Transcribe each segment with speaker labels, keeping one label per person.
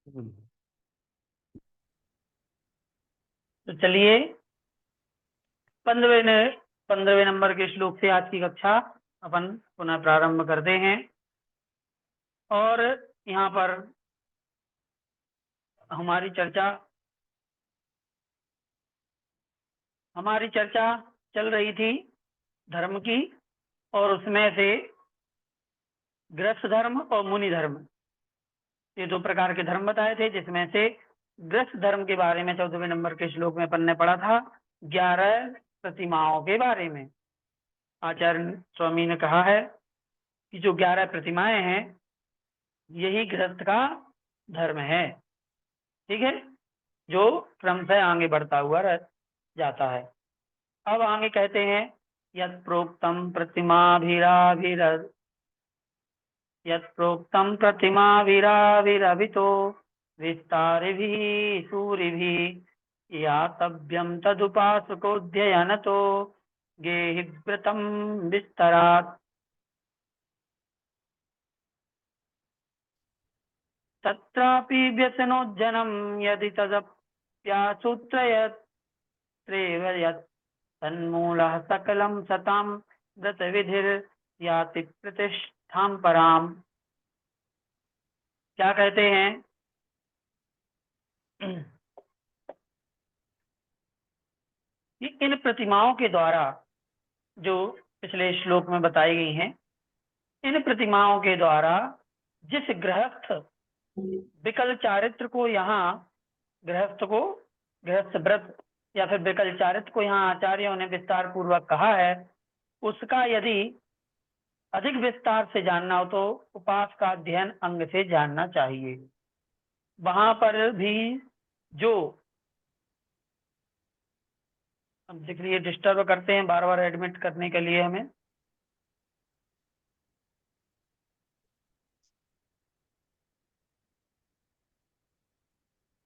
Speaker 1: तो चलिए 15वें नंबर के श्लोक से आज की कक्षा अपन पुनः प्रारंभ करते हैं। और यहाँ पर हमारी चर्चा चल रही थी धर्म की, और उसमें से गृहस्थ धर्म और मुनि धर्म, ये दो प्रकार के धर्म बताए थे, जिसमें से गृहस्थ धर्म के बारे में 14वें नंबर के श्लोक में अपन ने पढ़ा था 11 प्रतिमाओं के बारे में। आचार्य स्वामी ने कहा है कि जो 11 प्रतिमाएं हैं यही गृहस्थ का धर्म है। ठीक है, जो क्रमशः आगे बढ़ता हुआ जाता है। अब आगे कहते हैं यत् प्रोक्तम प्रतिमाभिराभिरभितो विस्तारिभिः सूरिभिः यातव्यं तदुपासकोऽध्ययनतो गेहि व्रतं विस्तरात् तत्रापि व्यसनोज्जनं यदि तदप्यासूत्रयत्रेव यत् तन्मूलः सकलं सतां व्रतविधिर्याति प्रतिष्ठां पराम। क्या कहते हैं कि इन प्रतिमाओं के द्वारा जो पिछले श्लोक में बताई गई हैं, इन प्रतिमाओं के द्वारा जिस गृहस्थ विकल चारित्र को यहाँ गृहस्थ व्रत या फिर विकल चारित्र को यहाँ आचार्यों ने विस्तार पूर्वक कहा है, उसका यदि अधिक विस्तार से जानना हो तो उपास का अध्ययन अंग से जानना चाहिए। वहां पर भी जो हम देख लिए डिस्टर्ब करते हैं बार बार एडमिट करने के लिए हमें,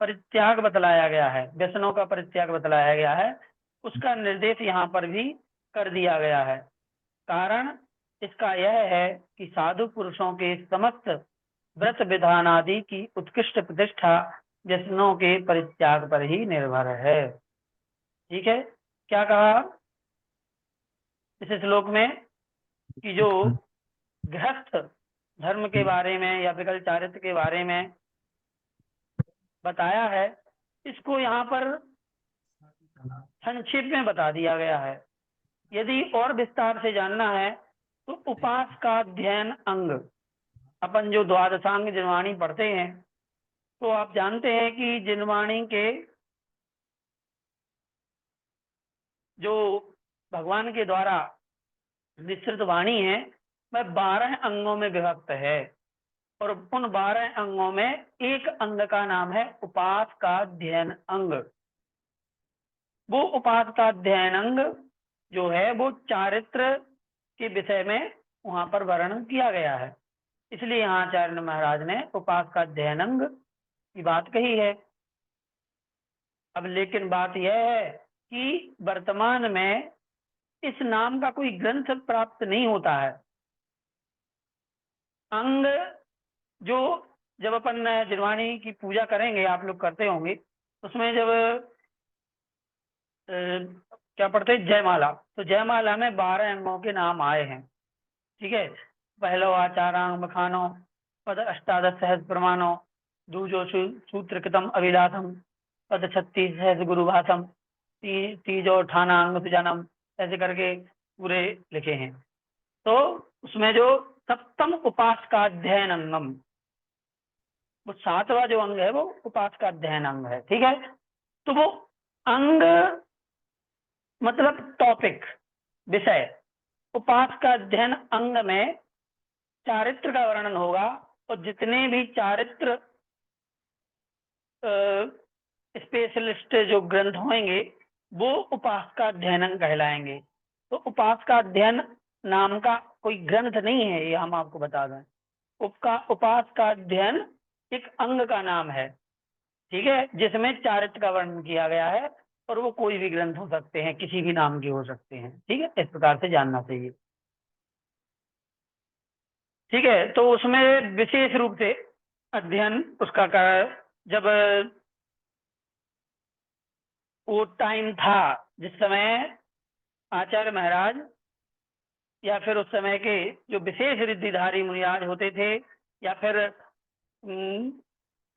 Speaker 1: परित्याग बतलाया गया है, व्यसनों का परित्याग बतलाया गया है, उसका निर्देश यहाँ पर भी कर दिया गया है। कारण इसका यह है कि साधु पुरुषों के समस्त व्रत विधान आदि की उत्कृष्ट प्रतिष्ठा व्यसनों के परित्याग पर ही निर्भर है। ठीक है, क्या कहा इस श्लोक में कि जो गृहस्थ धर्म के बारे में या विकल चारित्र के बारे में बताया है, इसको यहाँ पर संक्षेप में बता दिया गया है। यदि और विस्तार से जानना है तो उपास का अध्ययन अंग, अपन जो द्वादशांग जिनवाणी पढ़ते हैं, तो आप जानते हैं कि जिनवाणी के जो भगवान के द्वारा विस्तृत वाणी है वह 12 अंगों में विभक्त है, और उन 12 अंगों में एक अंग का नाम है उपास का अध्ययन अंग। वो उपास का अध्ययन अंग जो है वो चारित्र के विषय में वहां पर वर्णन किया गया है, इसलिए यहाँ आचार्य महाराज ने उपास का अध्ययन अंग की बात कही है। अब लेकिन बात यह है कि वर्तमान में इस नाम का कोई ग्रंथ प्राप्त नहीं होता है। अंग जो जब अपन जिनवाणी की पूजा करेंगे, आप लोग करते होंगे, उसमें जब क्या पढ़ते हैं जयमाला, तो जयमाला में 12 अंगों के नाम आए हैं। ठीक है, पहलो आचारांग बखानो पद अष्टादश सहज प्रमाणो दूजो सूत्र कृतम अभिलाषम पद 36 सहज गुरुभाषम तीजो ठानांग सुजानम, ऐसे करके पूरे लिखे हैं। तो उसमें जो सप्तम उपास का अध्ययन अंगम, वो 7वां जो अंग है वो उपास का अध्ययन अंग है। ठीक है, तो वो अंग मतलब टॉपिक, विषय, उपास का अध्ययन अंग में चारित्र का वर्णन होगा, और जितने भी चारित्र स्पेशलिस्ट जो ग्रंथ होंगे वो उपास का अध्ययन अंग कहलाएंगे। तो उपास का अध्ययन नाम का कोई ग्रंथ नहीं है, ये हम आपको बता दें। उपास का अध्ययन एक अंग का नाम है, ठीक है, जिसमें चारित्र का वर्णन किया गया है, और वो कोई भी ग्रंथ हो सकते हैं, किसी भी नाम के हो सकते हैं। ठीक है, इस प्रकार से जानना चाहिए। ठीक है, तो उसमें विशेष रूप से अध्ययन उसका जब वो टाइम था जिस समय आचार्य महाराज या फिर उस समय के जो विशेष रिद्धिधारी मुनिराज होते थे, या फिर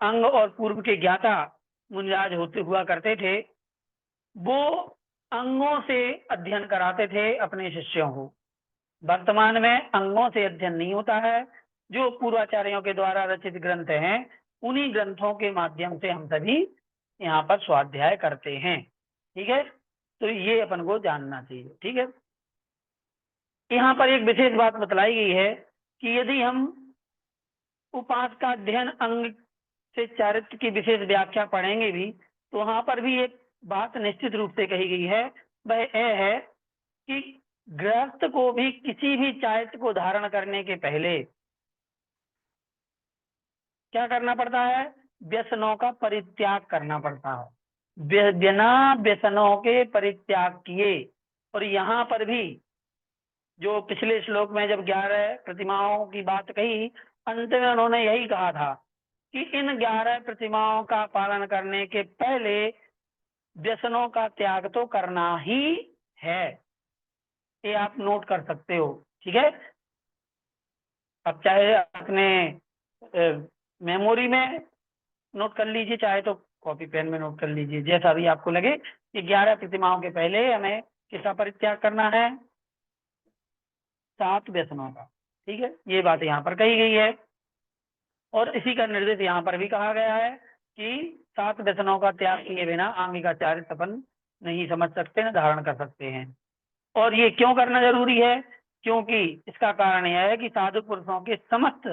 Speaker 1: अंग और पूर्व के ज्ञाता मुनिराज होते हुआ करते थे, वो अंगों से अध्ययन कराते थे अपने शिष्यों को। वर्तमान में अंगों से अध्ययन नहीं होता है। जो पूर्वाचार्यों के द्वारा रचित ग्रंथ हैं, उन्हीं ग्रंथों के माध्यम से हम सभी यहाँ पर स्वाध्याय करते हैं। ठीक है, तो ये अपन को जानना चाहिए। ठीक है, यहाँ पर एक विशेष बात बतलाई गई है कि यदि हम उपास का अध्ययन अंग से चारित्र की विशेष व्याख्या पढ़ेंगे भी, तो वहां पर भी एक बात निश्चित रूप से कही गई है, वह यह है कि गृहस्थ को भी किसी भी चारित्र को धारण करने के पहले क्या करना पड़ता है? व्यसनों का परित्याग करना पड़ता है। बिना व्यसनों के परित्याग किए। और यहाँ पर भी जो पिछले श्लोक में जब 11 प्रतिमाओं की बात कही, अंत में उन्होंने यही कहा था कि इन 11 प्रतिमाओं का पालन करने के पहले व्यसनों का त्याग तो करना ही है। ये आप नोट कर सकते हो। ठीक है, अब चाहे अपने मेमोरी में नोट कर लीजिए, चाहे तो कॉपी पेन में नोट कर लीजिए, जैसा भी आपको लगे कि 11 प्रतिमाओं के पहले हमें किसका परित्याग करना है? 7 व्यसनों का। ठीक है, ये बात यहाँ पर कही गई है और इसी का निर्देश यहाँ पर भी कहा गया है कि 7 व्यसनों का त्याग किए बिना आंगिक आचार्य अपन नहीं समझ सकते, न धारण कर सकते हैं। और ये क्यों करना जरूरी है? क्योंकि इसका कारण यह है कि साधु पुरुषों के समस्त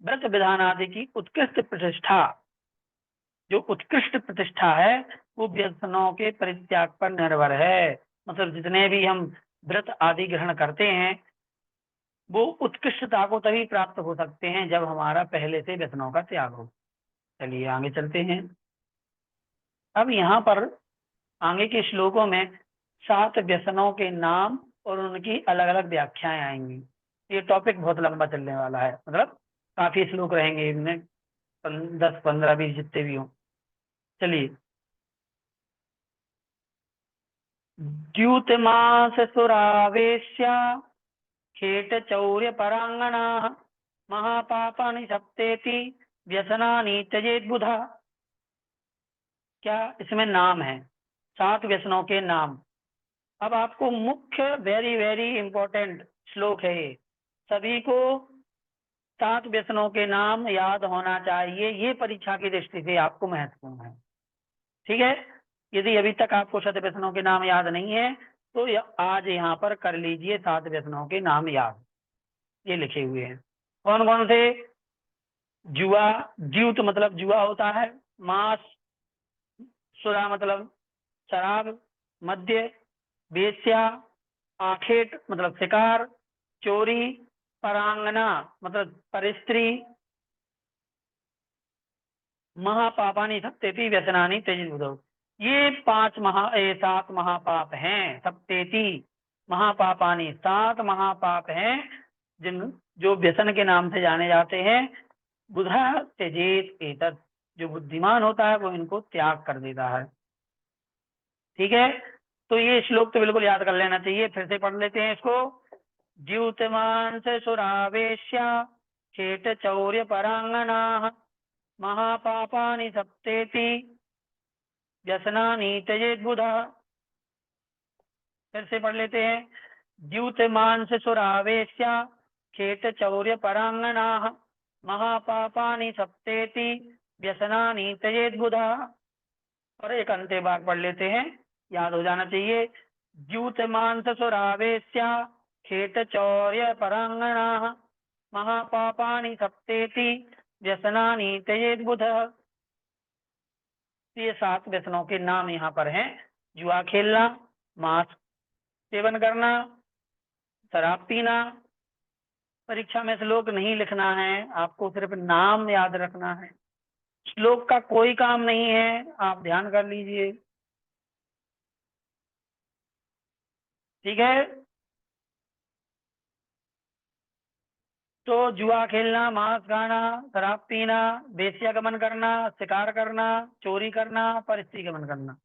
Speaker 1: व्रत विधान आदि की उत्कृष्ट प्रतिष्ठा, जो उत्कृष्ट प्रतिष्ठा है, वो व्यसनों के परित्याग पर निर्भर है। मतलब जितने भी हम व्रत आदि ग्रहण करते हैं, वो उत्कृष्टता को तभी प्राप्त हो सकते हैं जब हमारा पहले से व्यसनों का त्याग हो। चलिए आगे चलते हैं। अब यहाँ पर आगे के श्लोकों में 7 व्यसनों के नाम और उनकी अलग अलग व्याख्याएं आएंगी। ये टॉपिक बहुत लंबा चलने वाला है, मतलब काफी श्लोक रहेंगे इनमें, 10, 15, 20 जितने भी हों। चलिए, द्यूतमास सुरावेश्या खेट चौर्य परांगणा महापापानि सप्तेति व्यसनानि त्यजेत बुधा। क्या इसमें नाम है? 7 व्यसनों के नाम। अब आपको मुख्य वेरी वेरी इंपॉर्टेंट श्लोक है ये, सभी को 7 व्यसनों के नाम याद होना चाहिए। ये परीक्षा की दृष्टि से आपको महत्वपूर्ण है। ठीक है, यदि अभी तक आपको 7 व्यसनों के नाम याद नहीं है तो आज यहाँ पर कर लीजिए 7 व्यसनों के नाम याद। ये लिखे हुए हैं। कौन कौन से? जुआ, द्यूत मतलब जुआ होता है, मांस, सुरा मतलब शराब, मद्य, वेश्या, आखेट मतलब शिकार, चोरी, परांगना मतलब परस्त्री, महापापानि सप्तेति व्यसनानि त्यजेत बुधौ। ये 7 महापाप हैं। सप्तेति महापापानि, 7 महापाप हैं जिन जो व्यसन के नाम से जाने जाते हैं। बुधा त्यजेत एतत्, जो बुद्धिमान होता है वो इनको त्याग कर देता है। ठीक है, तो ये श्लोक तो बिल्कुल याद कर लेना चाहिए। फिर से पढ़ लेते हैं इसको। द्यूतमांस सुरावेश्या चेट चौर्य परांगना महापापानि सप्तेति व्यसनानि त्यजेत बुधा। फिर से पढ़ लेते हैं। द्यूतमांस सुरावेश्या खेट चौर्य परांगना महापापानि सप्तेति व्यसनानि त्यजेत बुधा। और एक अंत्य भाग पढ़ लेते हैं, याद हो जाना चाहिए। द्यूत मांस सुरावेश्या खेत चौर्य परांगणा महापापानि सप्तेति व्यसनानि त्यजेत बुधः। ये 7 व्यसनों के नाम यहाँ पर हैं। जुआ खेलना, मांस सेवन करना, शराब पीना। परीक्षा में श्लोक नहीं लिखना है, आपको सिर्फ नाम याद रखना है। श्लोक का कोई काम नहीं है, आप ध्यान कर लीजिए। ठीक है, तो जुआ खेलना, मांस खाना, शराब पीना, वेश्यागमन करना, शिकार करना, चोरी करना, परस्त्री गमन करना।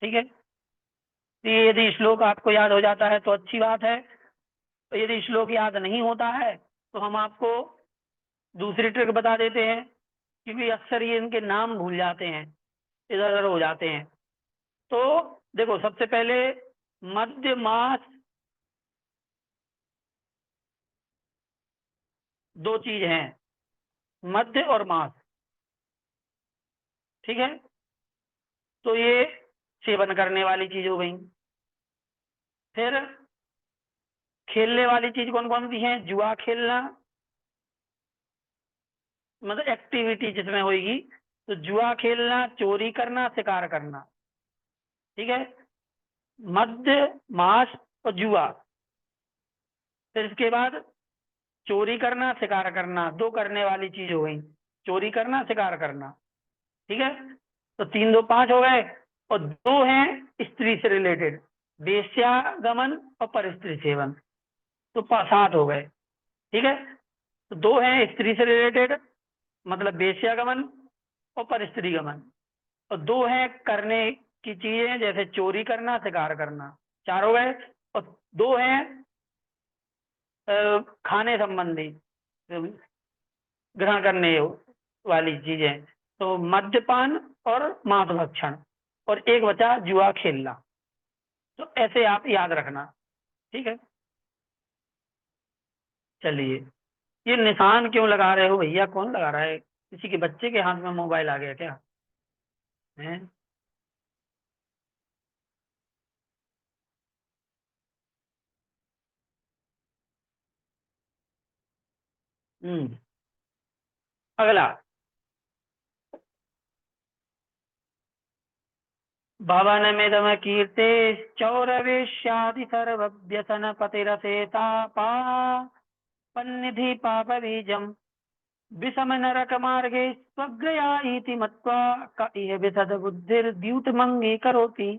Speaker 1: ठीक है। तो ये यदि श्लोक आपको याद हो जाता है तो अच्छी बात है। तो यदि श्लोक याद नहीं होता है तो हम आपको दूसरी ट्रिक बता देते हैं, क्योंकि अक्सर ये इनके नाम भूल जाते हैं, इधर उधर हो जाते हैं। तो देखो, सबसे पहले मध्य मास, दो चीज हैं, मध्य और मास। ठीक है। तो ये सेवन करने वाली चीज हो गई। फिर खेलने वाली चीज कौन कौन सी है? जुआ खेलना, मतलब एक्टिविटी जिसमें होगी, तो जुआ खेलना, चोरी करना, शिकार करना। ठीक है। मध्य, मास और जुआ। फिर इसके बाद चोरी करना, शिकार करना, दो करने वाली चीज हो गई, चोरी करना, शिकार करना। ठीक है। तो तीन दो पांच हो गए, और दो हैं स्त्री से रिलेटेड, वेश्यागमन और परस्त्री सेवन, तो सात हो गए। ठीक है। तो दो हैं स्त्री से रिलेटेड, मतलब वेश्यागमन और परस्त्री गमन, और दो हैं करने की चीजें जैसे चोरी करना, शिकार करना, चार हो गए। और दो हैं खाने संबंधी, ग्रहण करने वाली चीजें, तो मद्यपान और मांस भक्षण, और एक बचा जुआ खेलना। तो ऐसे आप याद रखना। ठीक है। चलिए, ये निशान क्यों लगा रहे हो भैया? कौन लगा रहा है? किसी के बच्चे के हाथ में मोबाइल आ गया क्या है? हम्म। अगला, भवन में कीर्ते चौरवेश्यादि सर्वव्यसन पतिरसेता पन्निधि पाप बीजम विषम नरक मार्गे स्वग्रया इति मत्वा का इह विशद बुद्धिर्द्यूत मंगी करोति।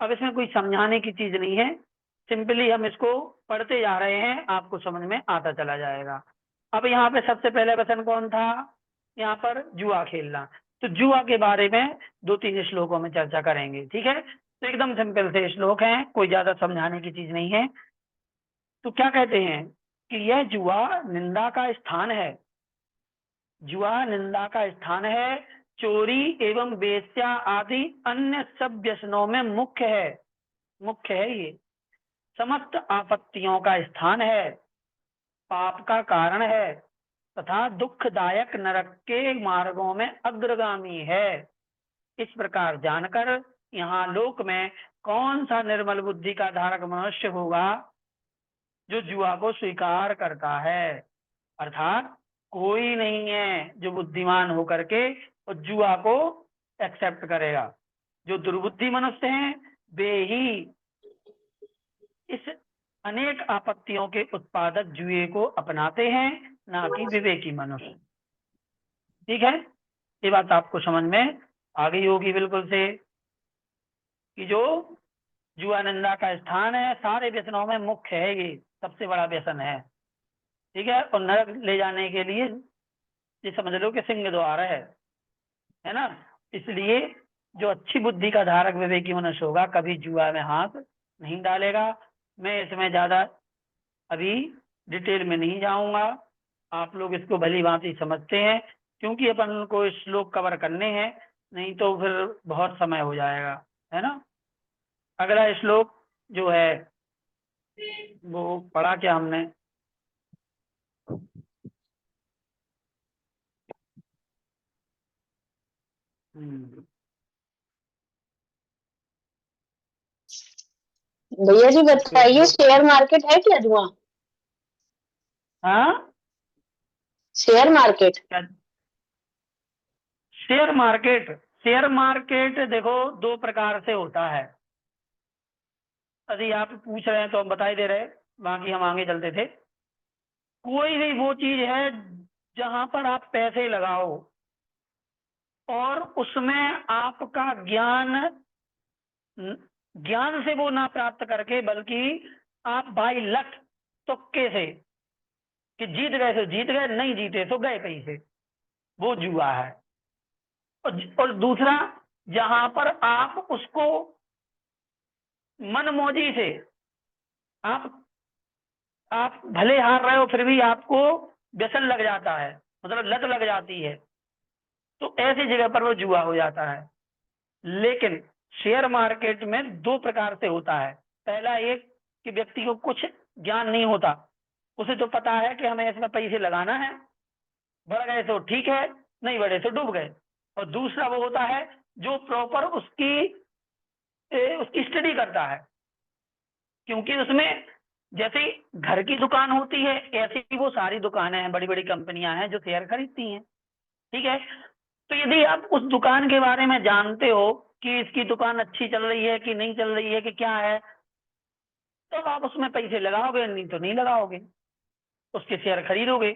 Speaker 1: अब इसमें कोई समझाने की चीज नहीं है, सिंपली हम इसको पढ़ते जा रहे हैं, आपको समझ में आता चला जाएगा। अब यहाँ पे सबसे पहले वचन कौन था? यहाँ पर जुआ खेलना। तो जुआ के बारे में दो तीन श्लोकों में चर्चा करेंगे। ठीक है। तो एकदम सिंपल से श्लोक हैं, कोई ज्यादा समझाने की चीज नहीं है। तो क्या कहते हैं कि यह जुआ निंदा का स्थान है। जुआ निंदा का स्थान है, चोरी एवं वेश्या आदि अन्य सब व्यसनों में मुख्य है, मुख्य है ये। समस्त आपत्तियों का स्थान है, पाप का कारण है, तथा दुखदायक नरक के मार्गों में अग्रगामी है। इस प्रकार जानकर यहाँ लोक में कौन सा निर्मल बुद्धि का धारक मनुष्य होगा जो जुआ को स्वीकार करता है? अर्थात कोई नहीं है जो बुद्धिमान होकर के और जुआ को एक्सेप्ट करेगा। जो दुर्बुद्धि मनुष्य हैं वे ही इस अनेक आपत्तियों के उत्पादक जुए को अपनाते हैं, ना कि विवेकी मनुष्य। ठीक है। ये बात आपको समझ में आ गई होगी बिल्कुल से, कि जो जुआ निंदा का स्थान है, सारे व्यसनों में मुख्य है, ये सबसे बड़ा व्यसन है। ठीक है। और नरक ले जाने के लिए ये समझ लो कि सिंह द्वार है ना। इसलिए जो अच्छी बुद्धि का धारक विवेकी मनुष्य होगा कभी जुआ में हाथ नहीं डालेगा। मैं इसमें ज्यादा अभी डिटेल में नहीं जाऊंगा, आप लोग इसको भली भांति समझते हैं, क्योंकि अपन को श्लोक कवर करने हैं, नहीं तो फिर बहुत समय हो जाएगा, है ना। अगला श्लोक जो है वो पढ़ा क्या हमने? हम्म,
Speaker 2: भैया जी
Speaker 1: तो
Speaker 2: बताइए,
Speaker 1: श्लोक,
Speaker 2: शेयर मार्केट है क्या जुआ?
Speaker 1: हाँ
Speaker 2: शेयर मार्केट।
Speaker 1: क्या? शेयर मार्केट, शेयर मार्केट देखो दो प्रकार से होता है। यदि आप पूछ रहे हैं तो हम बताई दे रहे, बाकी हम आगे चलते थे। कोई भी वो चीज है जहां पर आप पैसे लगाओ और उसमें आपका ज्ञान, ज्ञान से वो ना प्राप्त करके, बल्कि आप बाई लक, तुक्के से कि जीत गए तो जीत गए, नहीं जीते तो गए पैसे, वो जुआ है। और दूसरा, जहां पर आप उसको मनमौजी से, आप आप भले हार रहे हो फिर भी आपको व्यसन लग जाता है, मतलब लत लग जाती है, तो ऐसी जगह पर वो जुआ हो जाता है। लेकिन शेयर मार्केट में दो प्रकार से होता है। पहला एक कि व्यक्ति को कुछ ज्ञान नहीं होता, उसे तो पता है कि हमें इसमें पैसे लगाना है, बढ़ गए तो ठीक है, नहीं बढ़े तो डूब गए। और दूसरा वो होता है जो प्रॉपर उसकी स्टडी करता है, क्योंकि उसमें जैसे घर की दुकान होती है ऐसी ही वो सारी दुकानें हैं, बड़ी बड़ी कंपनियां हैं जो शेयर खरीदती हैं, ठीक है। तो यदि आप उस दुकान के बारे में जानते हो कि इसकी दुकान अच्छी चल रही है कि नहीं चल रही है कि क्या है, तो आप उसमें पैसे लगाओगे, नहीं तो नहीं लगाओगे, उसके शेयर खरीदोगे।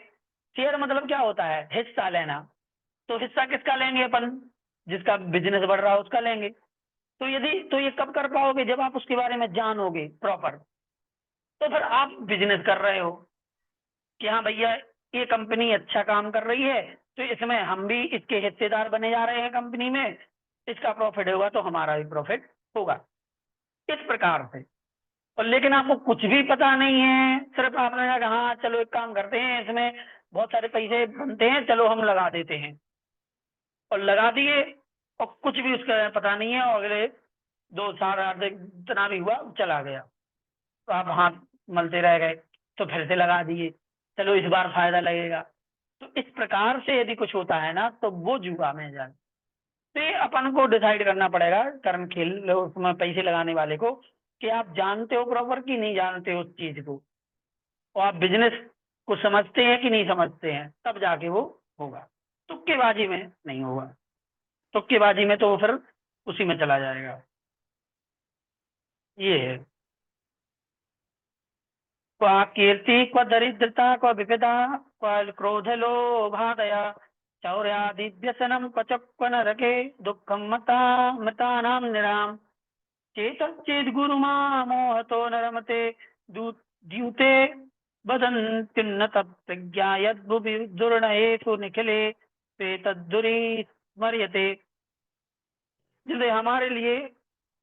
Speaker 1: शेयर मतलब क्या होता है, हिस्सा लेना। तो हिस्सा किसका लेंगे अपन, जिसका बिजनेस बढ़ रहा है उसका लेंगे। तो यदि तो ये कब कर पाओगे, जब आप उसके बारे में जानोगे प्रॉपर। तो फिर आप बिजनेस कर रहे हो कि हाँ भैया ये कंपनी अच्छा काम कर रही है, तो इसमें हम भी इसके हिस्सेदार बने जा रहे हैं कंपनी में, इसका प्रॉफिट होगा तो हमारा भी प्रॉफिट होगा, इस प्रकार से। और लेकिन आपको कुछ भी पता नहीं है, सिर्फ आपने कहा हाँ चलो एक काम करते हैं, इसमें बहुत सारे पैसे बनते हैं, चलो हम लगा देते हैं, और लगा दिए, और कुछ भी उसका पता नहीं है, और अगले 2 साल जितना भी हुआ चला गया, तो आप हाथ मलते रह गए, तो फिर से लगा दिए, चलो इस बार फायदा लगेगा। तो इस प्रकार से यदि कुछ होता है ना, तो वो जुआ में जाए। तो ये अपन को डिसाइड करना पड़ेगा, कर्म खेल उसमें पैसे लगाने वाले को, कि आप जानते हो प्रॉपर कि नहीं जानते हो उस चीज को, और आप बिजनेस को समझते हैं कि नहीं समझते हैं, तब जाके वो होगा। तुक्केबाजी में नहीं होगा, तुक्केबाजी में तो वो फिर उसी में चला जाएगा। ये है। क्वा कीर्ति क्व दरिद्रता क्व विपदा क्व क्रोध लोभादया चौर्यादि व्यसनम क्व च क्व नरके दुःखम मता मृतानां निराम चेतश्चेद गुरुमा मोहतो न रमते द्यूते वदन्त्युन्न तत्प्रज्ञा यद्भुवि दुर्नयेषु निखिले ते तद्दुरी स्मर्यते। जैसे हमारे लिए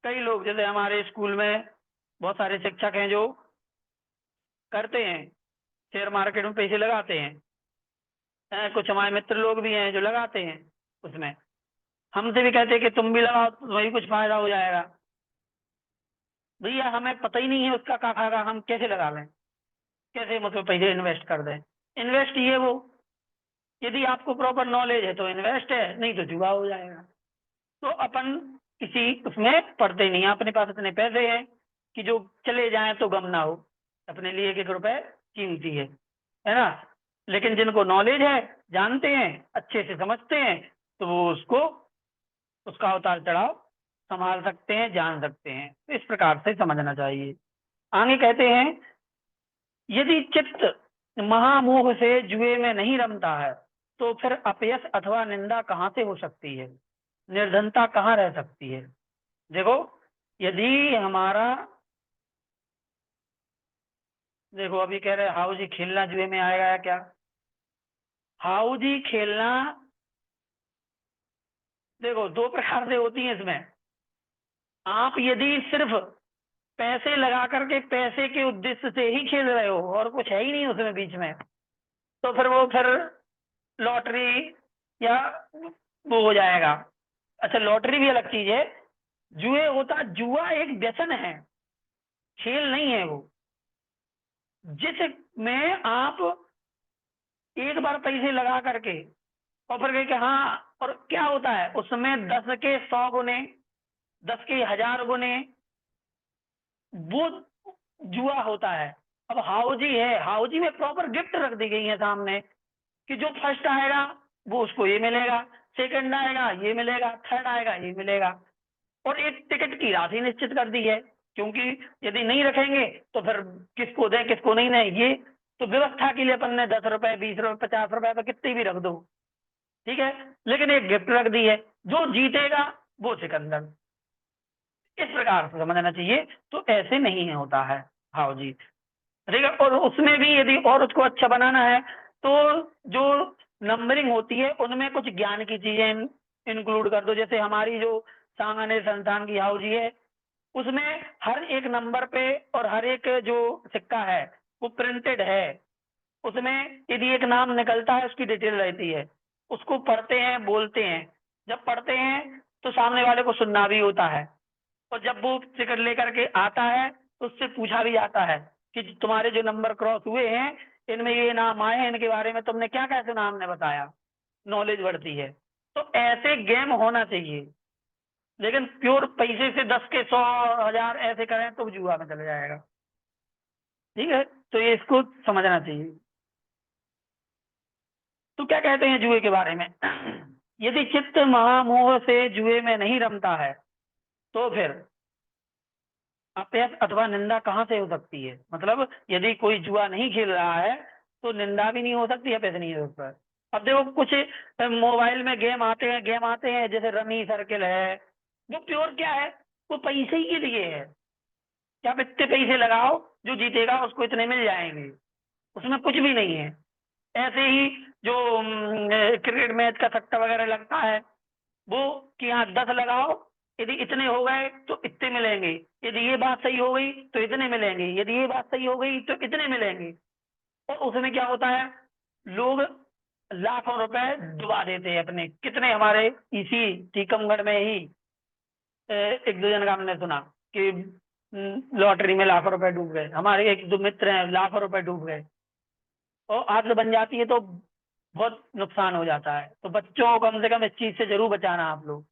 Speaker 1: कई लोग, जैसे हमारे स्कूल में बहुत सारे शिक्षक हैं जो करते हैं, शेयर मार्केट में पैसे लगाते हैं। कुछ हमारे मित्र लोग भी हैं जो लगाते हैं उसमें, हमसे भी कहते हैं कि तुम भी लगाओ तो वही कुछ फायदा हो जाएगा। भैया हमें पता ही नहीं है उसका क्या फायदा, हम कैसे लगा लें, कैसे मतलब पैसे इन्वेस्ट कर दें। इन्वेस्ट ये वो, यदि आपको प्रॉपर नॉलेज है तो इन्वेस्ट है, नहीं तो जुआ हो जाएगा। तो अपन किसी उसमें पढ़ते नहीं है, अपने पास इतने पैसे हैं कि जो चले जाएं तो गम ना हो, अपने लिए 1-1 रुपए कीमती है ना। लेकिन जिनको नॉलेज है, जानते हैं, अच्छे से समझते हैं, तो वो उसको उसका उतार चढ़ाव संभाल सकते हैं, जान सकते हैं। तो इस प्रकार से समझना चाहिए। आगे कहते हैं, यदि चित्त महामोह से जुए में नहीं रमता है, तो फिर अपयश अथवा निंदा कहाँ से हो सकती है, निर्धनता कहाँ रह सकती है। देखो, यदि हमारा, देखो अभी कह रहे हाउजी खेलना जुए में आएगा या क्या। हाउजी खेलना देखो 2 प्रकार से होती है इसमें। आप यदि सिर्फ पैसे लगा करके पैसे के उद्देश्य से ही खेल रहे हो और कुछ है ही नहीं उसमें बीच में, तो फिर लॉटरी या वो हो जाएगा। अच्छा, लॉटरी भी अलग चीज है। जुआ एक व्यसन है, खेल नहीं है वो, जिसमें आप एक बार पैसे लगा करके और फिर कहे कि हाँ, और क्या होता है उसमें 10 के 100 गुने, 10 के 1000 गुने, वो जुआ होता है। अब हाउजी है, हाउजी में प्रॉपर गिफ्ट रख दी गई है सामने, कि जो फर्स्ट आएगा वो उसको ये मिलेगा, सेकंड आएगा ये मिलेगा, थर्ड आएगा ये मिलेगा, और एक टिकट की राशि निश्चित कर दी है। क्योंकि यदि नहीं रखेंगे तो फिर किसको दें किसको नहीं दें, ये तो व्यवस्था के लिए अपन ने 10 रुपए 20 रुपए 50 रुपए तो कितनी भी रख दो, ठीक है, लेकिन एक गिफ्ट रख दी है, जो जीतेगा वो सिकंदर। इस प्रकार से समझना चाहिए। तो ऐसे नहीं होता है। हाँ जी। ठीक है। और उसमें भी यदि और उसको अच्छा बनाना है तो जो नंबरिंग होती है उनमें कुछ ज्ञान की चीजें इंक्लूड कर दो। जैसे हमारी जो सांगानेर संस्थान की हाउजी है उसमें हर एक नंबर पे और हर एक जो सिक्का है वो प्रिंटेड है। उसमें यदि एक नाम निकलता है उसकी डिटेल रहती है, उसको पढ़ते हैं बोलते हैं। जब पढ़ते हैं तो सामने वाले को सुनना भी होता है, और जब वो टिकट लेकर के आता है तो उससे पूछा भी जाता है कि तुम्हारे जो नंबर क्रॉस हुए हैं इनमें ये नाम आए हैं, इनके बारे में तुमने क्या क्या सुना, हमने बताया, नॉलेज बढ़ती है। तो ऐसे गेम होना चाहिए। लेकिन प्योर पैसे से 10 के 100 1000 ऐसे करें तो जुआ में चले जाएगा। ठीक है, तो ये इसको समझना चाहिए। तो क्या कहते हैं जुए के बारे में? यदि चित्त महामोह से जुए में नहीं रमता है तो फिर अपयश अथवा निंदा कहाँ से हो सकती है? मतलब यदि कोई जुआ नहीं खेल रहा है तो निंदा भी नहीं हो सकती, अपयश नहीं हो सकता है। अब देखो कुछ मोबाइल में गेम आते हैं जैसे रमी सर्किल है, वो प्योर क्या है, वो पैसे ही के लिए है कि आप इतने पैसे लगाओ, जो जीतेगा उसको इतने मिल जाएंगे, उसमें कुछ भी नहीं है। ऐसे ही जो क्रिकेट मैच का सट्टा वगैरह लगता है वो कि हाँ 10 लगाओ, यदि इतने हो गए तो इतने मिलेंगे, यदि ये बात सही हो गई तो इतने मिलेंगे, यदि ये बात सही हो गई तो इतने मिलेंगे। और उसमें क्या होता है, लोग लाखों रुपए डुबा देते हैं अपने। कितने हमारे इसी टीकमगढ़ में ही एक दो जन का हमने सुना कि लॉटरी में लाखों रुपए डूब गए। हमारे एक दो मित्र हैं, लाखों रुपए डूब गए। और आदत बन जाती है तो बहुत नुकसान हो जाता है। तो बच्चों को कम से कम इस चीज से जरूर बचाना। आप लोग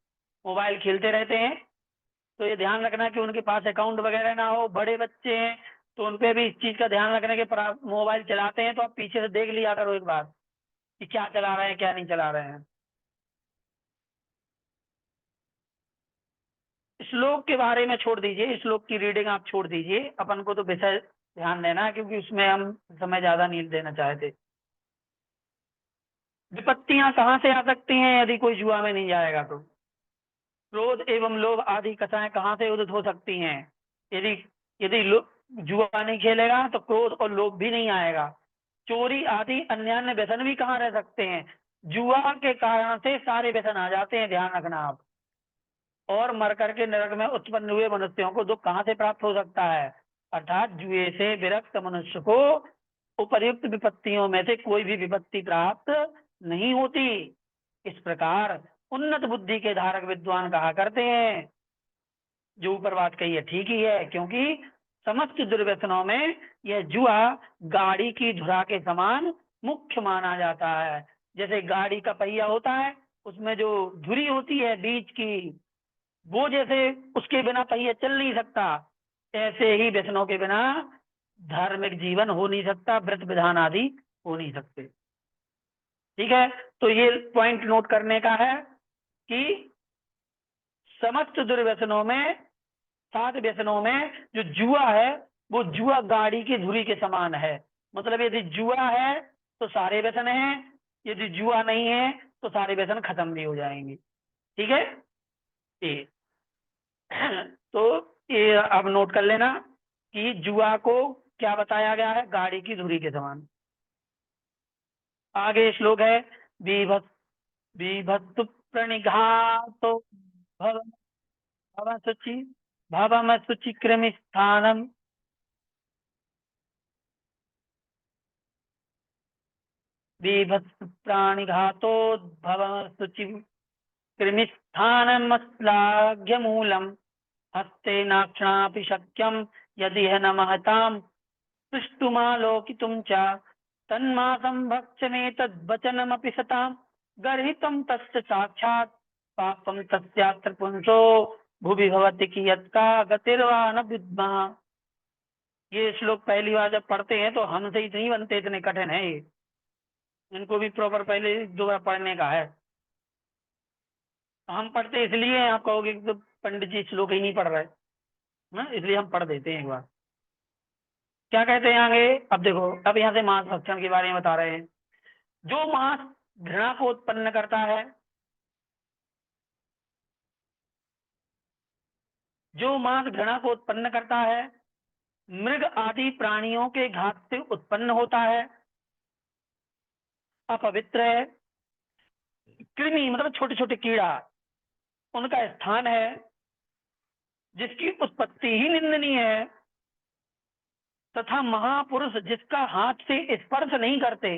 Speaker 1: मोबाइल खेलते रहते हैं तो ये ध्यान रखना कि उनके पास अकाउंट वगैरह ना हो। बड़े बच्चे हैं तो उनपे भी इस चीज का ध्यान रखने के, मोबाइल चलाते हैं तो आप पीछे से देख लिया करो एक बार कि क्या चला रहे हैं क्या नहीं चला रहे हैं। श्लोक के बारे में छोड़ दीजिए, श्लोक की रीडिंग आप छोड़ दीजिए। अपन को तो विषय ध्यान देना है क्योंकि उसमें हम समय ज्यादा नहीं देना चाहते। विपत्तियां कहाँ से आ सकती हैं यदि कोई जुआ में नहीं जाएगा तो? क्रोध एवं लोभ आदि कथाएं कहाँ से उदित हो सकती हैं? यदि यदि जुआ नहीं खेलेगा तो क्रोध और लोभ भी नहीं आएगा। चोरी आदि अन्य अन्य व्यसन भी कहाँ रह सकते हैं? जुआ के कारण से सारे व्यसन आ जाते हैं, ध्यान रखना आप। और मर करके नरक में उत्पन्न हुए मनुष्यों को दुख कहाँ से प्राप्त हो सकता है? अर्थात जुए से विरक्त मनुष्य को उपर्युक्त विपत्तियों में से कोई भी विपत्ति प्राप्त नहीं होती। इस प्रकार उन्नत बुद्धि के धारक विद्वान कहा करते हैं। जो ऊपर बात कही है ठीक ही है, क्योंकि समस्त दुर्व्यसनों में यह जुआ गाड़ी की धुरा के समान मुख्य माना जाता है। जैसे गाड़ी का पहिया होता है, उसमें जो धुरी होती है बीच की, वो जैसे उसके बिना पहिया चल नहीं सकता, ऐसे ही व्यसनों के बिना धार्मिक जीवन हो नहीं सकता, व्रत विधान आदि हो नहीं सकते। ठीक है, तो ये पॉइंट नोट करने का है कि समस्त दुर्व्यसनों में, 7 व्यसनों में जो जुआ है वो जुआ गाड़ी की धुरी के समान है। मतलब यदि जुआ है तो सारे व्यसन हैं, यदि जुआ नहीं है तो सारे व्यसन खत्म भी हो जाएंगे। ठीक है, ये तो ये अब नोट कर लेना कि जुआ को क्या बताया गया है, गाड़ी की धुरी के समान। आगे श्लोक है, विभत् विभत्तु प्रणिघातो भव भव शुचि भवम शुचि कृमि स्थानम बीभत्स प्राणिघातोद्भवः शुचि कृमिस्थानमश्लाघ्यमूलम् हस्तेनाक्षणापि शक्यं यदिह न महतां सुष्ठुमालोकितुं च तन्मासं भक्ष्यमेतद्वचनमपि सतां गर्हितं तस्य साक्षात् पापं तस्यात्र पुंसो भुवि भवति कियत्का गतिर्वा न विद्मः। ये श्लोक पहली बार जब पढ़ते हैं तो हमसे ही नहीं बनते, इतने कठिन है ये। इनको भी प्रॉपर पहले 2 बार पढ़ने का है। हम पढ़ते इसलिए हैं, आप कहोगे कि तो पंडित जी श्लोक ही नहीं पढ़ रहे ना, इसलिए हम पढ़ देते हैं एक बार। क्या कहते हैं आगे? अब देखो, अब यहाँ से मांस भक्षण के बारे में बता रहे हैं। जो मांस घृणा को उत्पन्न करता है, जो मांस घृणा को उत्पन्न करता है, मृग आदि प्राणियों के घात से उत्पन्न होता है, अपवित्र है। कृमि मतलब छोटे छोटे कीड़ा, उनका स्थान है, जिसकी उत्पत्ति ही निंदनीय है, तथा महापुरुष जिसका हाथ से स्पर्श नहीं करते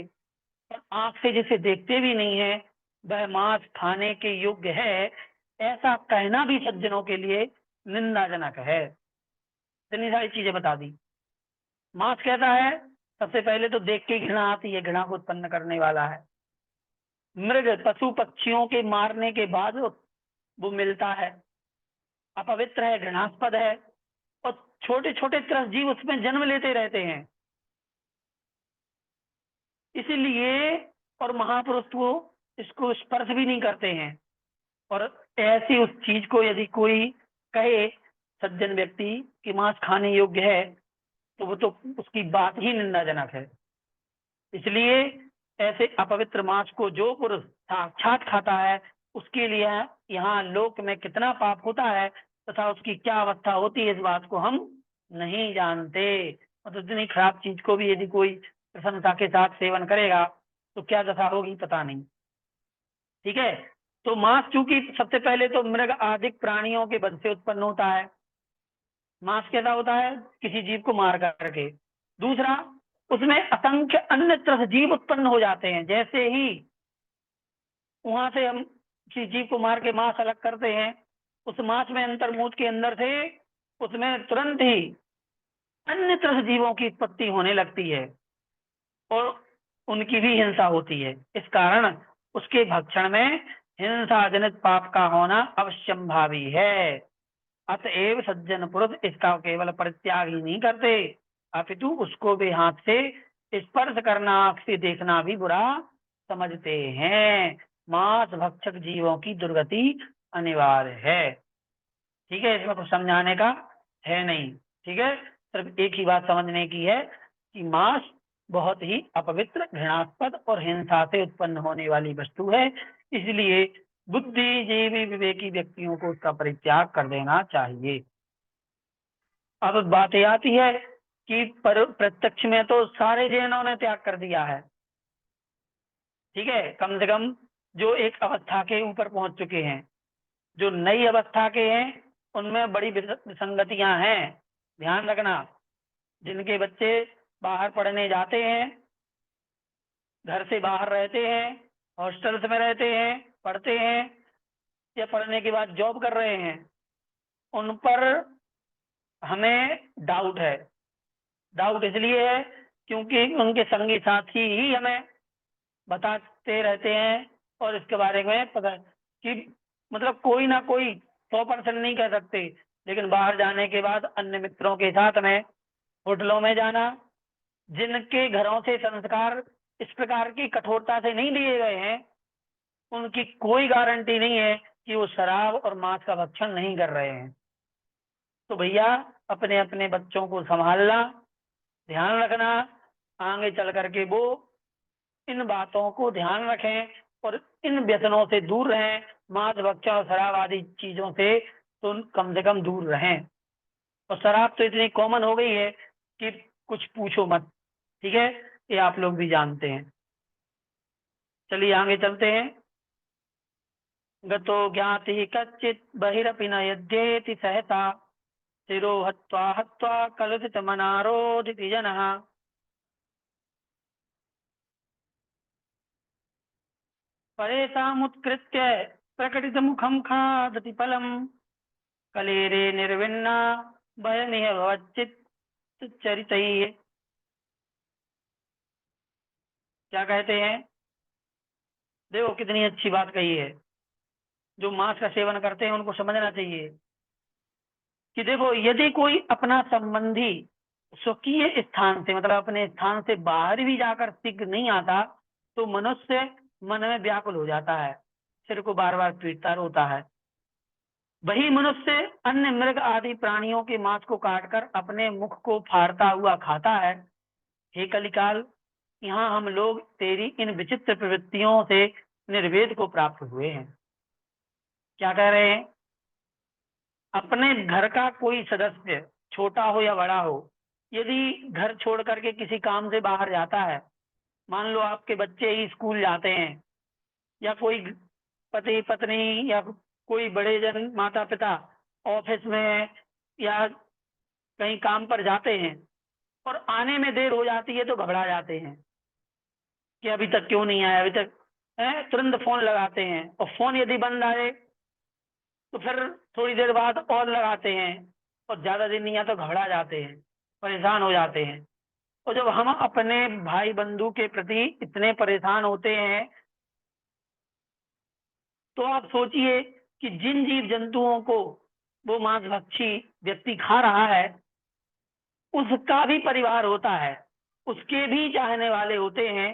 Speaker 1: और आंख से जिसे देखते भी नहीं है, वह मांस खाने के योग्य है, ऐसा कहना भी सज्जनों के लिए निंदाजनक है। इतनी सारी चीजें बता दी। मांस कहता है, सबसे पहले तो देख के घृणा आती है, घृणा को उत्पन्न करने वाला है। मृग पशु पक्षियों के मारने के बाद वो मिलता है, अपवित्र है, घृणास्पद है, और छोटे छोटे त्रस्त जीव उसमें जन्म लेते रहते हैं, इसीलिए। और महापुरुष को इसको स्पर्श भी नहीं करते हैं। और ऐसी उस चीज को यदि कोई कहे सज्जन व्यक्ति कि मांस खाने योग्य है, तो वो तो उसकी बात ही निंदाजनक है। इसलिए ऐसे अपवित्र मांस को जो पुरुष साक्षात खाता है, उसके लिए यहाँ लोक में कितना पाप होता है तथा उसकी क्या अवस्था होती है, इस बात को हम नहीं जानते। मतलब इतनी खराब चीज को भी यदि कोई प्रसन्नता के साथ सेवन करेगा तो क्या दशा होगी पता नहीं। ठीक है, तो मांस चूंकि सबसे पहले तो मृग आदि प्राणियों के वध से उत्पन्न होता है। मांस कैसा होता है? किसी जीव को मार करके। दूसरा, उसमें असंख्य अन्य त्रस्त जीव उत्पन्न हो जाते हैं। जैसे ही वहां से हम किसी जीव को मार के मांस अलग करते हैं, उस मांस में अंतर्मूत के अंदर से उसमें तुरंत ही अन्य त्रस्त जीवों की उत्पत्ति होने लगती है और उनकी भी हिंसा होती है। इस कारण उसके भक्षण में हिंसा जनित पाप का होना अवश्यंभावी है। अतएव सज्जन पुरुष इसका केवल परित्याग ही नहीं करते, अपितु उसको भी हाथ से स्पर्श करना, आंख से देखना भी बुरा समझते हैं। मांस भक्षक जीवों की दुर्गति अनिवार्य है। ठीक है, इसमें कुछ समझाने का है नहीं। ठीक है, सिर्फ एक ही बात समझने की है कि मांस बहुत ही अपवित्र, घृणास्पद और हिंसा से उत्पन्न होने वाली वस्तु है, इसलिए बुद्धिजीवी विवेकी व्यक्तियों को उसका परित्याग कर देना चाहिए। अब बात ये आती है कि प्रत्यक्ष में तो सारे जैनों ने त्याग कर दिया है। ठीक है, कम से कम जो एक अवस्था के ऊपर पहुंच चुके हैं। जो नई अवस्था के हैं उनमें बड़ी विसंगतियां हैं, ध्यान रखना। जिनके बच्चे बाहर पढ़ने जाते हैं, घर से बाहर रहते हैं, हॉस्टल्स में रहते हैं, पढ़ते हैं या पढ़ने के बाद जॉब कर रहे हैं, उन पर हमें डाउट है। डाउट इसलिए है क्योंकि उनके संगी साथी ही हमें बताते रहते हैं और इसके बारे में पता कि मतलब कोई ना कोई 100% नहीं कह सकते, लेकिन बाहर जाने के बाद अन्य मित्रों के साथ में होटलों में जाना, जिनके घरों से संस्कार इस प्रकार की कठोरता से नहीं दिए गए हैं, उनकी कोई गारंटी नहीं है कि वो शराब और मांस का भक्षण नहीं कर रहे हैं। तो भैया अपने अपने बच्चों को संभालना, ध्यान रखना, आगे चल करके वो इन बातों को ध्यान रखें और इन व्यसनों से दूर रहें। मांस भक्षण और शराब आदि चीजों से तो कम से कम दूर रहें। और शराब तो इतनी कॉमन हो गई है कि कुछ पूछो मत। ठीक है, ये आप लोग भी जानते हैं। चलिए आगे चलते हैं। गतो ज्ञाति कच्चित बहिरपि न यद्येति सहसा शिरो हत्वा हत्वा कलुषित मनारोधिति जनः। परेशामुत्कृत्य प्रकटित मुखम खादति फलम कलेरे निर्विन्ना भयमिह भवच्चित चरितैः। क्या कहते हैं? देखो कितनी अच्छी बात कही है। जो मांस का सेवन करते हैं उनको समझना चाहिए कि देखो यदि कोई अपना संबंधी स्वकीय स्थान से मतलब अपने स्थान से बाहर भी जाकर शीघ्र नहीं आता तो मनुष्य मन में व्याकुल हो जाता है, सिर को बार बार पीटता रोता है। वही मनुष्य अन्य मृग आदि प्राणियों के मांस को काटकर अपने मुख को फाड़ता हुआ खाता है। हे कलिकाल, यहाँ हम लोग तेरी इन विचित्र प्रवृत्तियों से निर्वेद को प्राप्त हुए हैं। क्या कह रहे हैं? अपने घर का कोई सदस्य छोटा हो या बड़ा हो यदि घर छोड़ करके किसी काम से बाहर जाता है, मान लो आपके बच्चे ही स्कूल जाते हैं, या कोई पति पत्नी या कोई बड़े जन माता पिता ऑफिस में या कहीं काम पर जाते हैं और आने में देर हो जाती है तो घबरा जाते हैं कि अभी तक क्यों नहीं आया, अभी तक तुरंत फोन लगाते हैं, और फोन यदि बंद आए तो फिर थोड़ी देर बाद और लगाते हैं, और ज्यादा देर नहीं आता तो घबरा जाते हैं, परेशान हो जाते हैं। और जब हम अपने भाई बंधु के प्रति इतने परेशान होते हैं, तो आप सोचिए कि जिन जीव जंतुओं को वो मांसभक्षी व्यक्ति खा रहा है, उसका भी परिवार होता है, उसके भी चाहने वाले होते हैं,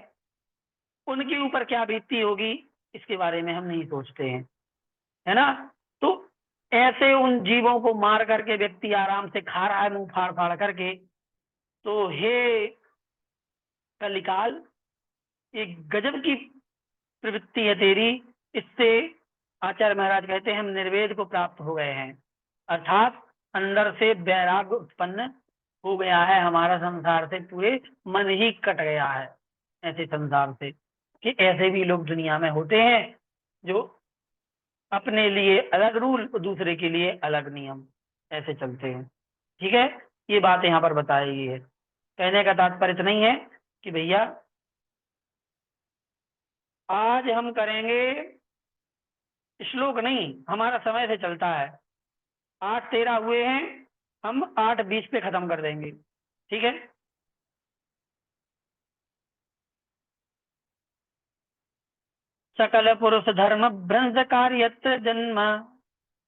Speaker 1: उनके ऊपर क्या बीतती होगी इसके बारे में हम नहीं सोचते हैं, है ना। तो ऐसे उन जीवों को मार करके व्यक्ति आराम से खा रहा है मुंह फाड़ फाड़ करके। तो हे कलिकाल, एक गजब की प्रवृत्ति है तेरी, इससे आचार्य महाराज कहते हैं हम निर्वेद को प्राप्त हो गए हैं, अर्थात अंदर से वैराग्य उत्पन्न हो गया है, हमारा संसार से पूरे मन ही कट गया है ऐसे संसार से, कि ऐसे भी लोग दुनिया में होते हैं जो अपने लिए अलग रूल और दूसरे के लिए अलग नियम ऐसे चलते हैं। ठीक है, ये बात यहाँ पर बताई गई है। कहने का तात्पर्य इतना ही है कि भैया आज हम करेंगे श्लोक नहीं, हमारा समय से चलता है, 8:13 हुए हैं, हम 8:20 पे खत्म कर देंगे। ठीक है, सकल पुरुष धर्म भ्रंश कार्यत्र जन्म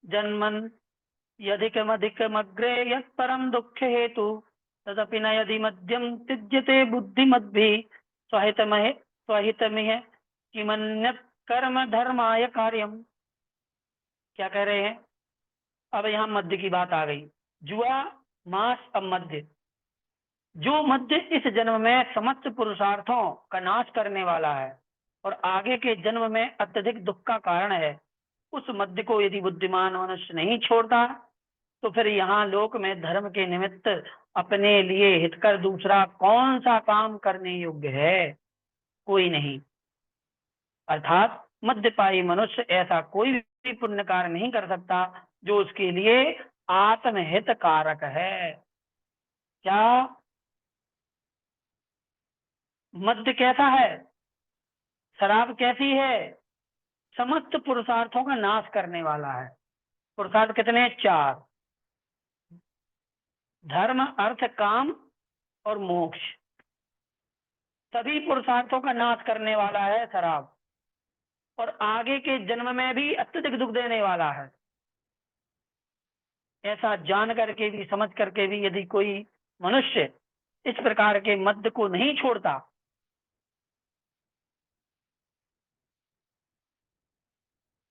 Speaker 1: जन्मन यधिकमधिकमग्रे यत्परम दुःख हेतु तदपि न यदि मध्यम त्यज्यते बुद्धिमद्भिः स्वहितमिह किमन्यत् कर्म धर्माय कार्यम। क्या कह रहे हैं, अब यहाँ मध्य की बात आ गई, जुआ मास अब मध्य, जो मध्य इस जन्म में समस्त पुरुषार्थों का नाश करने वाला है और आगे के जन्म में अत्यधिक दुख का कारण है, उस मध्य को यदि बुद्धिमान मनुष्य नहीं छोड़ता तो फिर यहाँ लोक में धर्म के निमित्त अपने लिए हितकर दूसरा कौन सा काम करने योग्य है, कोई नहीं। अर्थात मध्यपायी मनुष्य ऐसा कोई भी पुण्य कार्य नहीं कर सकता जो उसके लिए आत्महित कारक है। क्या मध्य कैसा है, शराब कैसी है, समस्त पुरुषार्थों का नाश करने वाला है। पुरुषार्थ कितने, 4, धर्म अर्थ काम और मोक्ष, सभी पुरुषार्थों का नाश करने वाला है शराब, और आगे के जन्म में भी अत्यधिक दुख देने वाला है। ऐसा जान करके भी समझ करके भी यदि कोई मनुष्य इस प्रकार के मध्य को नहीं छोड़ता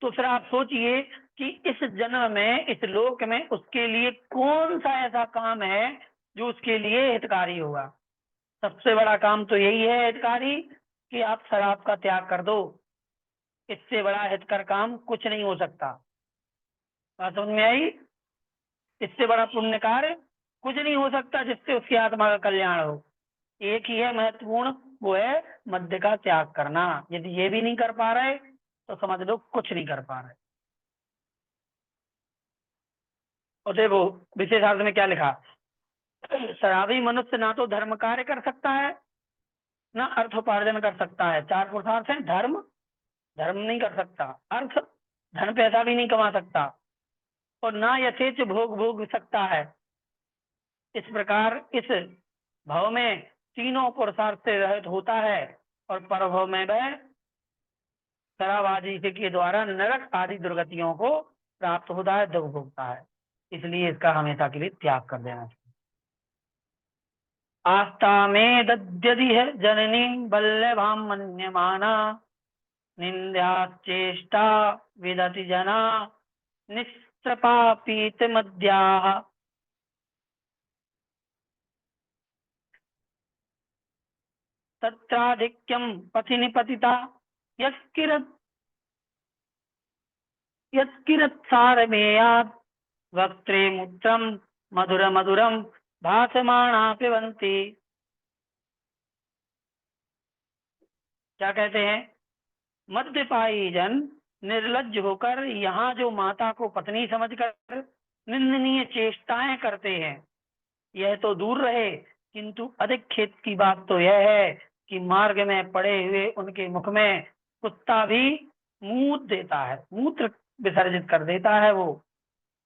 Speaker 1: तो फिर आप सोचिए कि इस जन्म में इस लोक में उसके लिए कौन सा ऐसा काम है जो उसके लिए हितकारी होगा। सबसे बड़ा काम तो यही है हितकारी कि आप शराब का त्याग कर दो, इससे बड़ा हितकर काम कुछ नहीं हो सकता। बात समझ में आई, इससे बड़ा पुण्य कार्य कुछ नहीं हो सकता जिससे उसकी आत्मा का कल्याण हो। एक ही है महत्वपूर्ण, वो है मध्य का त्याग करना। यदि ये भी नहीं कर पा रहे तो समझ लो कुछ नहीं कर पा रहे। और देखो विशेषार्थ में क्या लिखा, शराबी मनुष्य ना तो धर्म कार्य कर सकता है ना अर्थोपार्जन कर सकता है। 4 पुरुषार्थ है, धर्म धर्म नहीं कर सकता, अर्थ धन पैसा भी नहीं कमा सकता, और ना यथेच भोग भोग सकता है। इस प्रकार इस भव में तीनों पुरुषार्थ से रहित होता है और परभव में वह शराब आदि के द्वारा नरक आदि दुर्गतियों को प्राप्त होता है, दुख भोगता है। इसलिए इसका हमेशा के लिए त्याग कर देना चाहिए। आस्था में दद्यदि है जननी बल्लभाम मन्यमाना निंद्या चेष्टा विदति जना निस्त्रपापीत मध्याः तत्राधिक्यम पथि निपतिता यत्किरत् सारमेयात् वक्त्रे मूत्रम मधुर मधुरम भासमाना पिबन्ति। क्या कहते हैं? मद्यपायी जन निर्लज्ज होकर यहाँ जो माता को पत्नी समझकर निंदनीय चेष्टाएं करते हैं, यह तो दूर रहे, किंतु अधिक खेद की बात तो यह है कि मार्ग में पड़े हुए उनके मुख में कुत्ता भी मूत्र देता है, मूत्र विसर्जित कर देता है वो,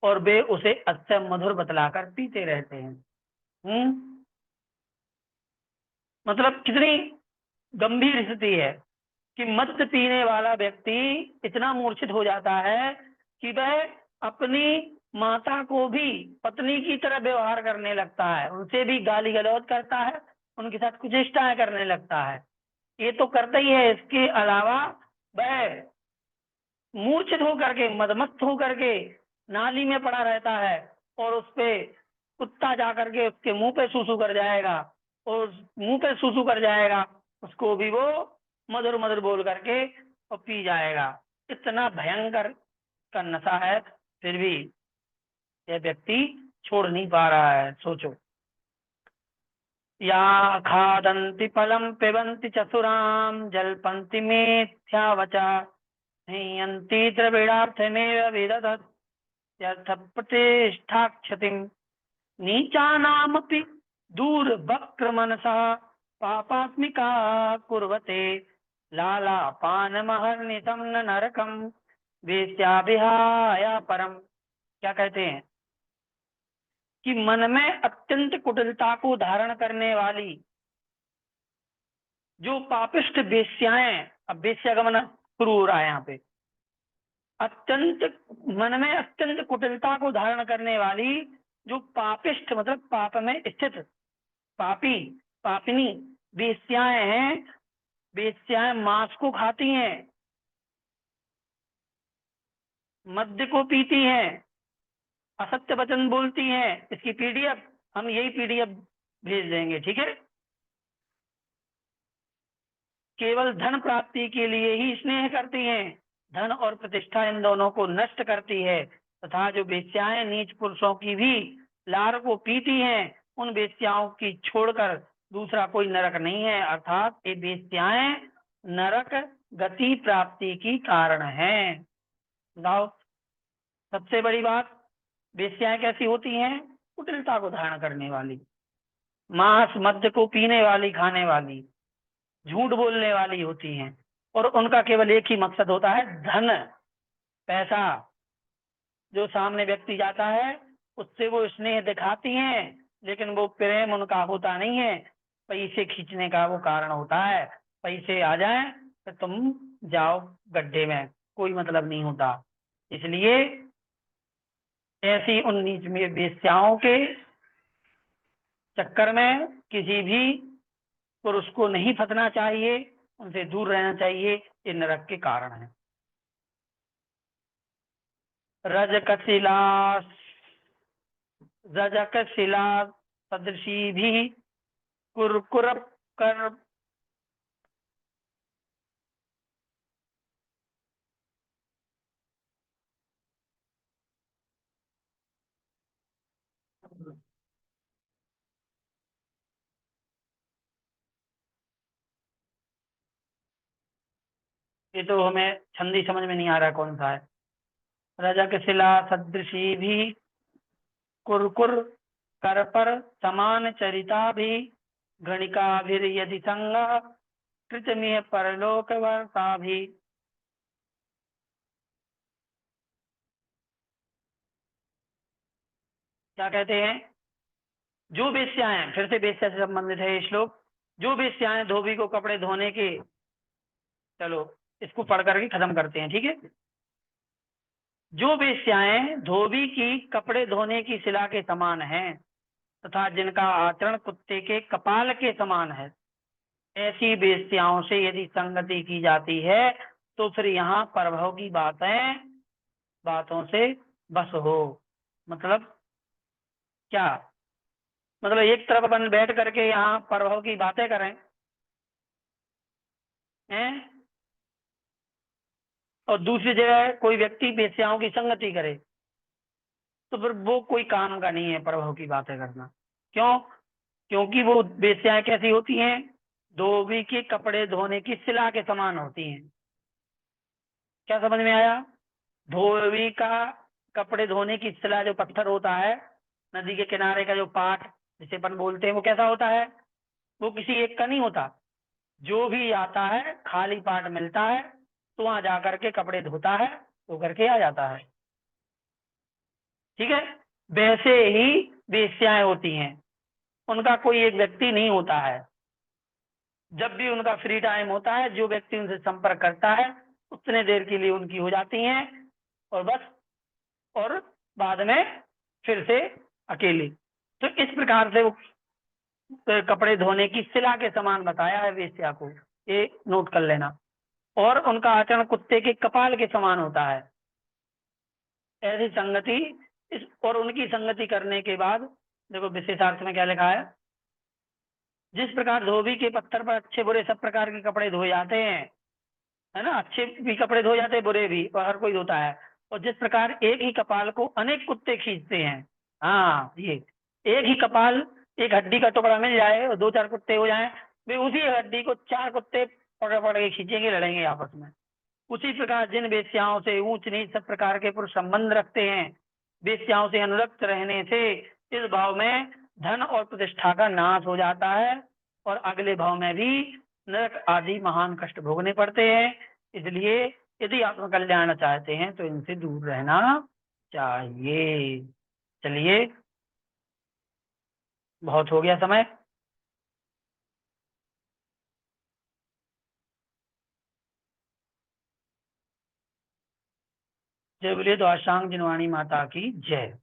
Speaker 1: और वे उसे अत्यंत मधुर बतलाकर पीते रहते हैं। मतलब कितनी गंभीर स्थिति है कि मद्य पीने वाला व्यक्ति इतना मूर्छित हो जाता है कि वह अपनी माता को भी पत्नी की तरह व्यवहार करने लगता है, उनसे भी गाली गलौज करता है, उनके साथ कुचेष्टाएं करने लगता है। ये तो करता ही है, इसके अलावा वह मूर्छित होकर के, मदमस्त होकर के नाली में पड़ा रहता है, और उस पे कुत्ता जाकर के उसके मुंह पे सूसू कर जाएगा, और मुंह पे सूसू कर जाएगा, उसको भी वो मधुर मधुर बोल करके और पी जाएगा। इतना भयंकर का नशा है, फिर भी यह व्यक्ति छोड़ नहीं पा रहा है। सोचो, या खादन्ति फलं पिबन्ति चतुराम जल्पन्ति मिथ्यावचा नयन्ति द्रविडार्थमेव विदधत् यर्थप्रतिष्ठाक्षतिम् नीचानामपि दूरवक्रमनसः पापात्मिका कुर्वते लालापानमहर्निशं न नरकं वेश्याभिहाय परम। क्या कहते हैं कि मन में अत्यंत कुटिलता को धारण करने वाली जो पापिष्ट वेश्याएं, अब वेश्या का मन शुरू हो रहा है यहाँ पे, अत्यंत मन में अत्यंत कुटिलता को धारण करने वाली जो पापिष्ट मतलब पाप में स्थित पापी पापिनी वेश्याएं हैं, वेश्याएं मांस को खाती हैं, मद्य को पीती हैं, असत्य वचन बोलती हैं। इसकी पीडीएफ हम यही पीडीएफ भेज देंगे, ठीक है। केवल धन प्राप्ति के लिए ही स्नेह करती हैं, धन और प्रतिष्ठा इन दोनों को नष्ट करती है। तथा जो वेश्याएं नीच पुरुषों की भी लार को पीती हैं, उन वेश्याओं की छोड़कर दूसरा कोई नरक नहीं है, अर्थात ये वेश्याएं नरक गति प्राप्ति की कारण हैं। बताओ, सबसे बड़ी बात, वेश्याएं कैसी होती हैं? कुटिलता को धारण करने वाली, मांस मद्य को पीने वाली, खाने वाली, झूठ बोलने वाली होती हैं, और उनका केवल एक ही मकसद होता है, धन, पैसा। जो सामने व्यक्ति जाता है उससे वो स्नेह दिखाती हैं, लेकिन वो प्रेम उनका होता नहीं है, पैसे खींचने का वो कारण होता है। पैसे आ जाएं तो तुम जाओ गड्ढे में, कोई मतलब नहीं होता। इसलिए ऐसी उन नीच में वेश्याओं के चक्कर में किसी भी पुरुष को नहीं फंसना चाहिए, उनसे दूर रहना चाहिए, ये नरक के कारण है। रजकशिला रजकशिला सदृशी भी कुरकुर कर ये तो हमें छंदी समझ में नहीं आ रहा कौन सा है। रजकशिला सदृशी भी कुरकुर कर पर समान चरिता भी गणिका भी यदि संग कृतमीय परलोक वर्षा भी। क्या कहते हैं? जो वेश्याएं, फिर से वेश्या से संबंधित है ये श्लोक, जो वेश्याएं धोबी को कपड़े धोने के, चलो इसको पढ़ करके खत्म करते हैं, ठीक है। जो वेश्याएं धोबी की कपड़े धोने की शिला के समान हैं तथा जिनका आचरण कुत्ते के कपाल के समान है, ऐसी वेश्याओं से यदि संगति की जाती है तो फिर यहाँ प्रभव की बातों से बस हो। मतलब क्या? मतलब एक तरफ अपन बैठ करके यहाँ प्रभव की बातें करें हैं, और दूसरी जगह कोई व्यक्ति वेश्याओं की संगति करे, तो फिर वो कोई काम का नहीं है प्रभव की बातें करना। क्यों? क्योंकि वो वेश्याएं कैसी होती हैं? धोबी के कपड़े धोने की सिला के समान होती हैं। क्या समझ में आया? धोबी का कपड़े धोने की सिला, जो पत्थर होता है, नदी के किनारे का जो पाट जिसे अपन बोलते हैं, वो कैसा होता है? वो किसी एक का नहीं होता। जो भी आता है खाली पाट मिलता है तो वहां जाकर के कपड़े धोता है, धो करके आ जाता है। ठीक है। वैसे ही वेश्याएं होती हैं, उनका कोई एक व्यक्ति नहीं होता है। जब भी उनका फ्री टाइम होता है, जो व्यक्ति उनसे संपर्क करता है उतने देर के लिए उनकी हो जाती हैं, और बस, और बाद में फिर से अकेली। तो इस प्रकार से वो कपड़े धोने की सिला के समान बताया है वेश्या को, ये नोट कर लेना। और उनका आचरण कुत्ते के कपाल के समान होता है। ऐसी संगति इस और उनकी संगति करने के बाद, देखो विशेषार्थ में क्या लिखा है, जिस प्रकार धोबी के पत्थर पर अच्छे बुरे सब प्रकार के कपड़े धोए जाते हैं, है ना, अच्छे भी कपड़े धोए जाते हैं, बुरे भी, और हर कोई धोता है। और जिस प्रकार एक ही कपाल को अनेक कुत्ते खींचते हैं, हाँ ये एक ही कपाल, एक हड्डी का टुकड़ा मिल जाए और दो चार कुत्ते हो जाएं, वे उसी हड्डी को चार कुत्ते पकड़ पकड़ के खींचेंगे, लड़ेंगे आपस में। उसी प्रकार जिन वेश्याओं से ऊंच नीच सब प्रकार के पुरुष संबंध रखते हैं, वेश्याओं से अनुरक्त रहने से इस भाव में धन और प्रतिष्ठा का नाश हो जाता है, और अगले भाव में भी नरक आदि महान कष्ट भोगने पड़ते हैं। इसलिए यदि आत्मकल्याण चाहते हैं तो इनसे दूर रहना चाहिए। चलिए, बहुत हो गया समय। जय बोलिए तो आशांग जिनवाणी माता की जय।